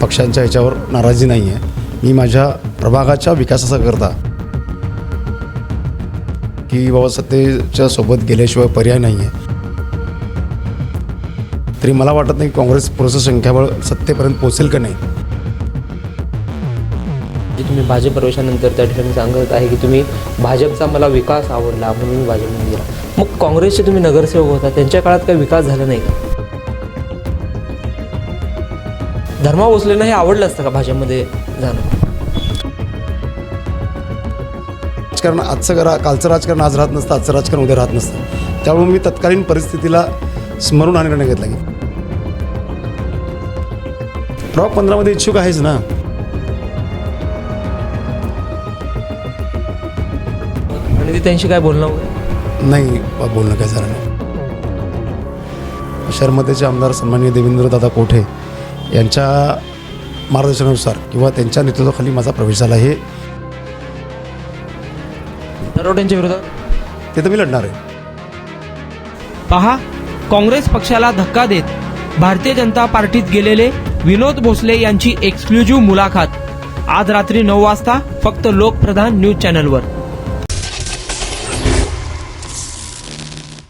पक्षांच्या ह्याच्यावर नाराजी नाही आहे. मी माझ्या प्रभागाच्या विकासाकरता की बाबा सत्तेच्या सोबत गेल्याशिवाय पर्याय नाही आहे. तरी मला वाटत नाही काँग्रेस पुरेसं संख्याबळ सत्तेपर्यंत पोहोचेल का नाही. तुम्ही भाजप प्रवेशानंतर त्या ठिकाणी सांगत आहे की तुम्ही भाजपचा मला विकास आवडला म्हणून मी भाजपमध्ये गेला. मग काँग्रेसचे तुम्ही नगरसेवक होता, त्यांच्या काळात काही विकास झाला नाही का? धर्मा भोसलेंना हे आवडलं असतं का भाजपमध्ये जाणं? राजकारण आजचं कालचं राजकारण आज राहत नसतं, आजचं राजकारण उद्या राहत नसतं. त्यामुळे मी तत्कालीन परिस्थितीला स्मरून हा निर्णय घेतला की प्रॉक 15मध्ये इच्छुक आहेच ना. आणि ते त्यांशी काय बोलणं वगैरे? नाही बोलणं काय झालं नाही. शहरमध्येचे आमदार सन्माननीय देवेंद्रदादा कोठे यांच्या मार्गदर्शनानुसार किंवा त्यांच्या नेतृत्वाखाली माझा प्रवेश झाला. हे नरोटेंच्या विरोधात ते तर मी लढणार आहे. पहा, काँग्रेस पक्षाला धक्का देत भारतीय जनता पार्टीत गेलेले विनोद भोसले यांची एक्सक्लुझिव्ह मुलाखत आज रात्री 9 वाजता फक्त लोकप्रधान न्यूज चॅनलवर.